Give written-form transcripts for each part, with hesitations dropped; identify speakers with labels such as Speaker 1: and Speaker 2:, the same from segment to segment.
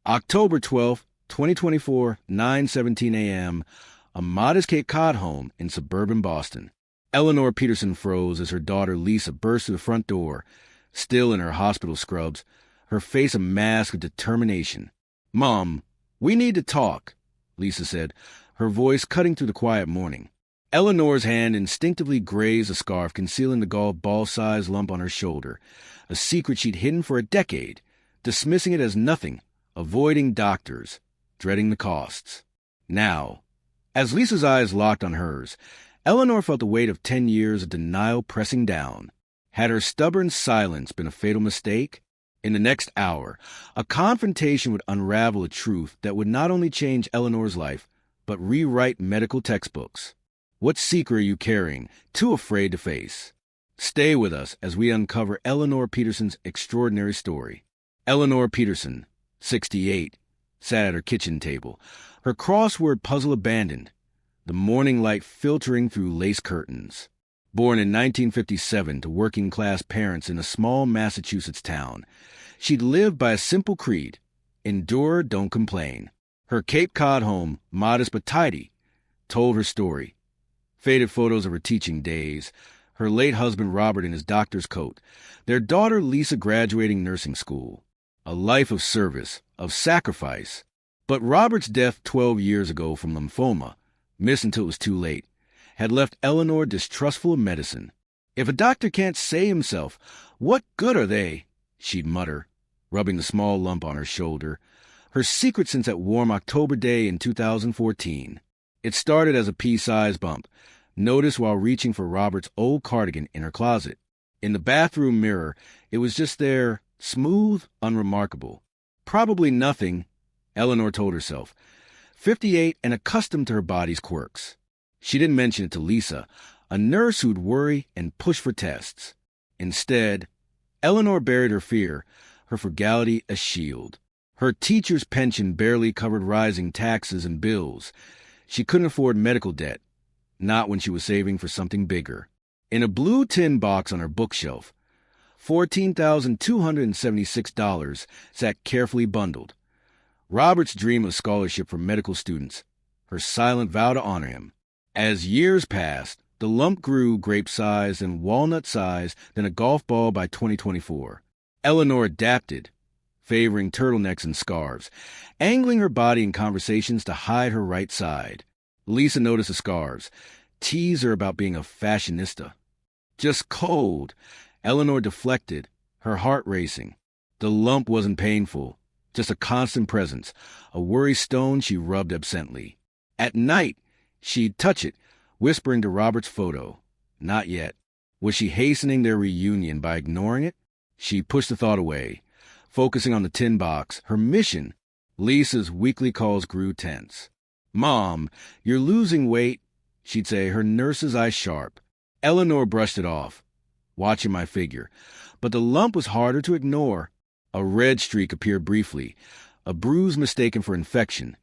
Speaker 1: October 12th, 2024, 9:17 a.m., a modest Cape Cod home in suburban Boston. Eleanor Peterson froze as her daughter Lisa burst through the front door, still in her hospital scrubs, her face a mask of determination. "Mom, we need to talk," Lisa said, her voice cutting through the quiet morning. Eleanor's hand instinctively grazed a scarf concealing the golf ball-sized lump on her shoulder, a secret she'd hidden for a decade, dismissing it as nothing, avoiding doctors, dreading the costs. Now, as Lisa's eyes locked on hers, Eleanor felt the weight of 10 years of denial pressing down. Had her stubborn silence been a fatal mistake? In the next hour, a confrontation would unravel a truth that would not only change Eleanor's life, but rewrite medical textbooks. What secret are you carrying, too afraid to face? Stay with us as we uncover Eleanor Peterson's extraordinary story. Eleanor Peterson, 68, sat at her kitchen table, her crossword puzzle abandoned, the morning light filtering through lace curtains. Born in 1957 to working-class parents in a small Massachusetts town, she'd lived by a simple creed: endure, don't complain. Her Cape Cod home, modest but tidy, told her story. Faded photos of her teaching days, her late husband Robert in his doctor's coat, their daughter Lisa graduating nursing school. A life of service, of sacrifice. But Robert's death 12 years ago from lymphoma, missed until it was too late, had left Eleanor distrustful of medicine. "If a doctor can't save himself, what good are they?" she'd mutter, rubbing the small lump on her shoulder, her secret since that warm October day in 2014. It started as a pea-sized bump, noticed while reaching for Robert's old cardigan in her closet. In the bathroom mirror, it was just there, smooth, unremarkable. Probably nothing, Eleanor told herself, 58 and accustomed to her body's quirks. She didn't mention it to Lisa, a nurse who'd worry and push for tests. Instead, Eleanor buried her fear, her frugality a shield. Her teacher's pension barely covered rising taxes and bills. She couldn't afford medical debt, not when she was saving for something bigger. In a blue tin box on her bookshelf, $14,276 sat carefully bundled. Robert's dream of scholarship for medical students, her silent vow to honor him. As years passed, the lump grew grape-sized and walnut-sized, then a golf ball by 2024. Eleanor adapted, favoring turtlenecks and scarves, angling her body in conversations to hide her right side. Lisa noticed the scarves, teased her about being a fashionista. Just cold. Eleanor deflected, her heart racing. The lump wasn't painful, just a constant presence, a worry stone she rubbed absently. At night, she'd touch it, whispering to Robert's photo. Not yet. Was she hastening their reunion by ignoring it? She pushed the thought away, focusing on the tin box, her mission. Lisa's weekly calls grew tense. "Mom, you're losing weight," she'd say, her nurse's eyes sharp. Eleanor brushed it off, watching my figure. But the lump was harder to ignore. A red streak appeared briefly, a bruise mistaken for infection.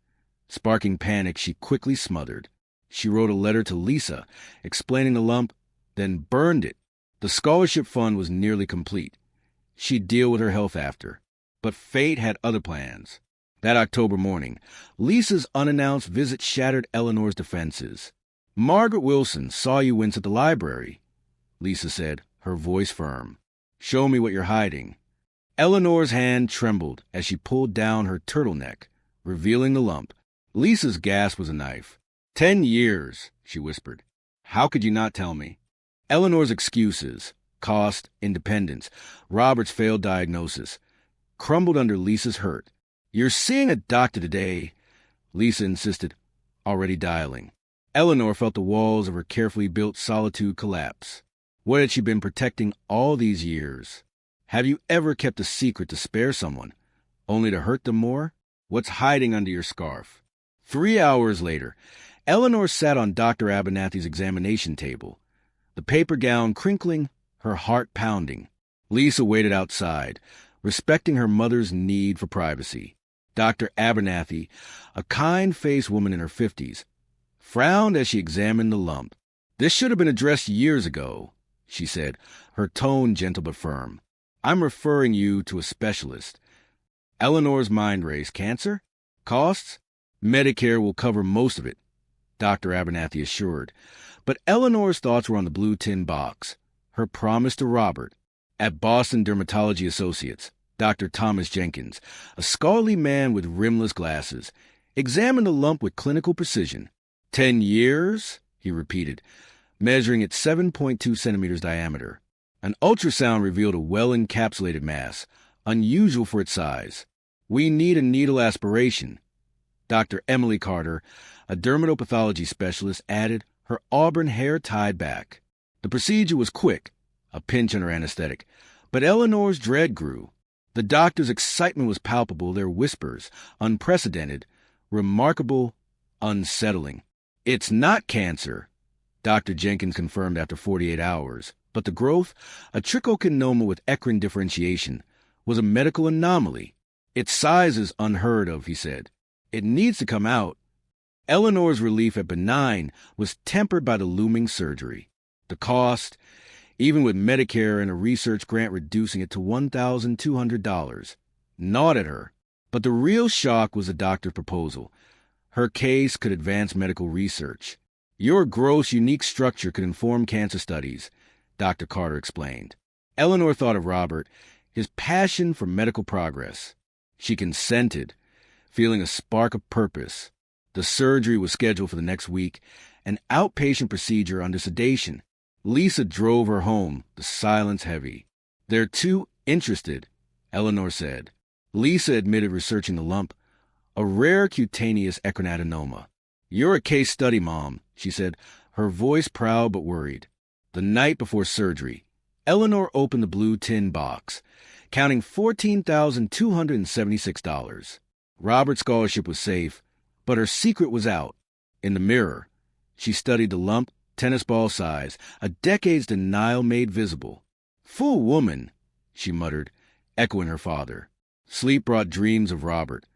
Speaker 1: Sparking panic, she quickly smothered. She wrote a letter to Lisa, explaining the lump, then burned it. The scholarship fund was nearly complete. She'd deal with her health after. But fate had other plans. That October morning, Lisa's unannounced visit shattered Eleanor's defenses. "Margaret Wilson saw you wince at the library," Lisa said, her voice firm. "Show me what you're hiding." Eleanor's hand trembled as she pulled down her turtleneck, revealing the lump. Lisa's gasp was a knife. 10 years, she whispered. "How could you not tell me?" Eleanor's excuses, cost, independence, Robert's failed diagnosis, crumbled under Lisa's hurt. "You're seeing a doctor today," Lisa insisted, already dialing. Eleanor felt the walls of her carefully built solitude collapse. What had she been protecting all these years? Have you ever kept a secret to spare someone, only to hurt them more? What's hiding under your scarf? 3 hours later, Eleanor sat on Dr. Abernathy's examination table, the paper gown crinkling, her heart pounding. Lisa waited outside, respecting her mother's need for privacy. Dr. Abernathy, a kind-faced woman in her 50s, frowned as she examined the lump. "This should have been addressed years ago," she said, her tone gentle but firm. "I'm referring you to a specialist." Eleanor's mind raced. Cancer? Costs? Medicare will cover most of it, Dr. Abernathy assured. But Eleanor's thoughts were on the blue tin box, her promise to Robert. At Boston Dermatology Associates, Dr. Thomas Jenkins, a scholarly man with rimless glasses, examined the lump with clinical precision. 10 years, he repeated, measuring its 7.2 centimeters diameter. An ultrasound revealed a well-encapsulated mass, unusual for its size. We need a needle aspiration. Dr. Emily Carter, a dermatopathology specialist, added, her auburn hair tied back. The procedure was quick, a pinch under anesthetic, but Eleanor's dread grew. The doctor's excitement was palpable, their whispers, unprecedented, remarkable, unsettling. It's not cancer, Dr. Jenkins confirmed after 48 hours, but the growth, a trichokinoma with eccrine differentiation, was a medical anomaly. Its size is unheard of, he said. It needs to come out. Eleanor's relief at benign was tempered by the looming surgery. The cost, even with Medicare and a research grant reducing it to $1,200, gnawed at her. But the real shock was the doctor's proposal. Her case could advance medical research. Your gross, unique structure could inform cancer studies, Dr. Carter explained. Eleanor thought of Robert, his passion for medical progress. She consented, feeling a spark of purpose. The surgery was scheduled for the next week, an outpatient procedure under sedation. Lisa drove her home, the silence heavy. They're too interested, Eleanor said. Lisa admitted researching the lump, a rare cutaneous ecrinadenoma. You're a case study, Mom, she said, her voice proud but worried. The night before surgery, Eleanor opened the blue tin box, counting $14,276. Robert's scholarship was safe, but her secret was out. In the mirror, she studied the lump, tennis ball size, a decade's denial made visible. Fool woman, she muttered, echoing her father. Sleep brought dreams of Robert,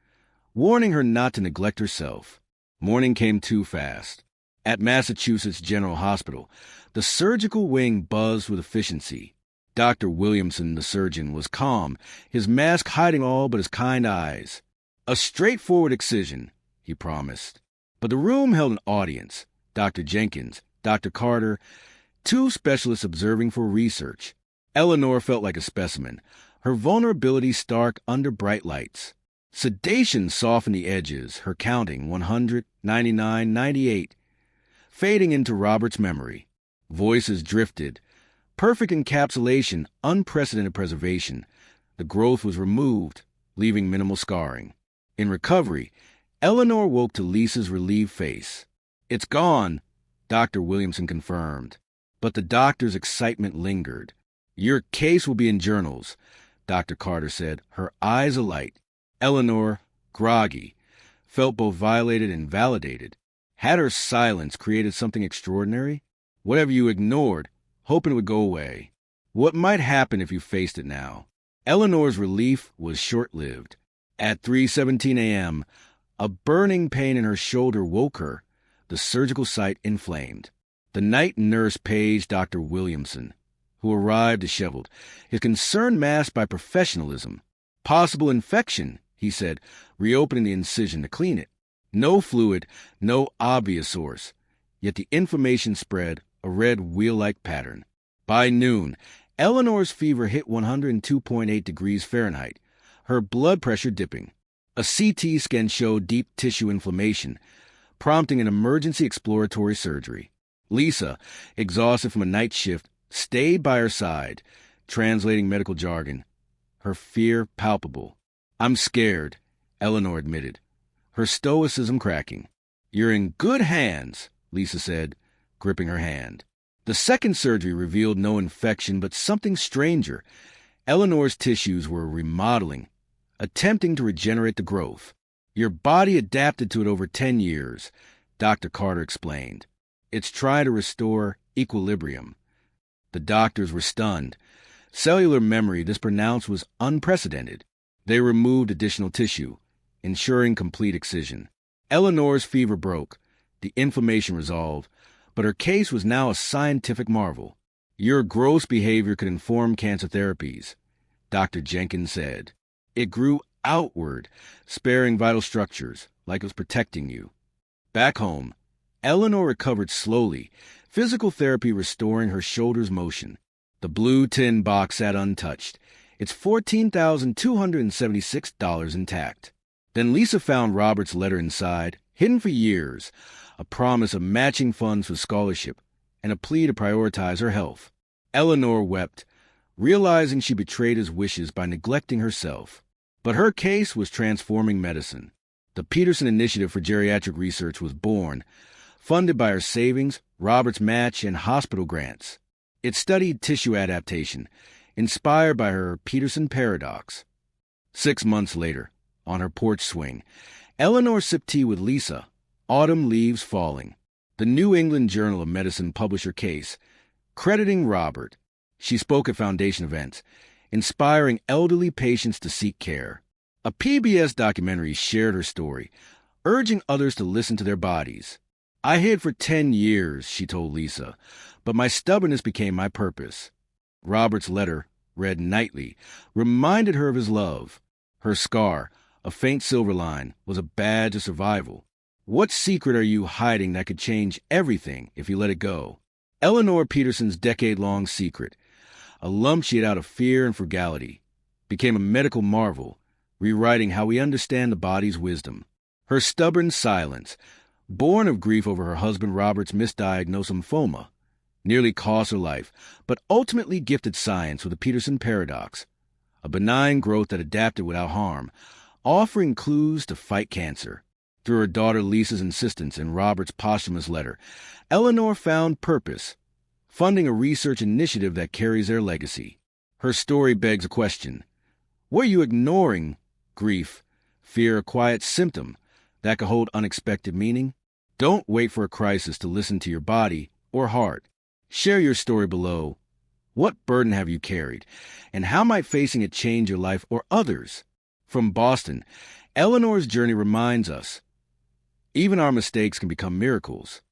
Speaker 1: warning her not to neglect herself. Morning came too fast. At Massachusetts General Hospital, the surgical wing buzzed with efficiency. Dr. Williamson, the surgeon, was calm, his mask hiding all but his kind eyes. A straightforward excision, he promised. But the room held an audience. Dr. Jenkins, Dr. Carter, two specialists observing for research. Eleanor felt like a specimen, her vulnerability stark under bright lights. Sedation softened the edges, her counting 100, 99, 98, fading into Robert's memory. Voices drifted. Perfect encapsulation, unprecedented preservation. The growth was removed, leaving minimal scarring. In recovery, Eleanor woke to Lisa's relieved face. It's gone, Dr. Williamson confirmed. But the doctor's excitement lingered. Your case will be in journals, Dr. Carter said, her eyes alight. Eleanor, groggy, felt both violated and validated. Had her silence created something extraordinary? Whatever you ignored, hoping it would go away. What might happen if you faced it now? Eleanor's relief was short-lived. At 3:17 a.m., a burning pain in her shoulder woke her, the surgical site inflamed. The night nurse paged Dr. Williamson, who arrived disheveled, his concern masked by professionalism. Possible infection, he said, reopening the incision to clean it. No fluid, no obvious source. Yet the inflammation spread, a red wheel-like pattern. By noon, Eleanor's fever hit 102.8 degrees Fahrenheit, her blood pressure dipping. A CT scan showed deep tissue inflammation, prompting an emergency exploratory surgery. Lisa, exhausted from a night shift, stayed by her side, translating medical jargon, her fear palpable. I'm scared, Eleanor admitted, her stoicism cracking. You're in good hands, Lisa said, gripping her hand. The second surgery revealed no infection, but something stranger. Eleanor's tissues were remodeling, attempting to regenerate the growth. Your body adapted to it over 10 years, Dr. Carter explained. It's trying to restore equilibrium. The doctors were stunned. Cellular memory, this pronounced, was unprecedented. They removed additional tissue, ensuring complete excision. Eleanor's fever broke, the inflammation resolved, but her case was now a scientific marvel. Your gross behavior could inform cancer therapies, Dr. Jenkins said. It grew outward, sparing vital structures, like it was protecting you. Back home, Eleanor recovered slowly, physical therapy restoring her shoulder's motion. The blue tin box sat untouched, its $14,276 intact. Then Lisa found Robert's letter inside, hidden for years, a promise of matching funds for scholarship and a plea to prioritize her health. Eleanor wept, realizing she betrayed his wishes by neglecting herself. But her case was transforming medicine. The Peterson Initiative for Geriatric Research was born, funded by her savings, Robert's match, and hospital grants. It studied tissue adaptation, inspired by her Peterson paradox. 6 months later, on her porch swing, Eleanor sipped tea with Lisa, autumn leaves falling. The New England Journal of Medicine published her case, crediting Robert. She spoke at foundation events, inspiring elderly patients to seek care. A PBS documentary shared her story, urging others to listen to their bodies. "I hid for 10 years, she told Lisa, but my stubbornness became my purpose." Robert's letter, read nightly, reminded her of his love. Her scar, a faint silver line, was a badge of survival. What secret are you hiding that could change everything if you let it go? Eleanor Peterson's decade-long secret, a lump she had out of fear and frugality, became a medical marvel, rewriting how we understand the body's wisdom. Her stubborn silence, born of grief over her husband Robert's misdiagnosed lymphoma, nearly cost her life, but ultimately gifted science with the Peterson paradox, a benign growth that adapted without harm, offering clues to fight cancer. Through her daughter Lisa's insistence and Robert's posthumous letter, Eleanor found purpose, funding a research initiative that carries their legacy. Her story begs a question. Were you ignoring grief, fear, a quiet symptom that could hold unexpected meaning? Don't wait for a crisis to listen to your body or heart. Share your story below. What burden have you carried, and how might facing it change your life or others? From Boston, Eleanor's journey reminds us, even our mistakes can become miracles.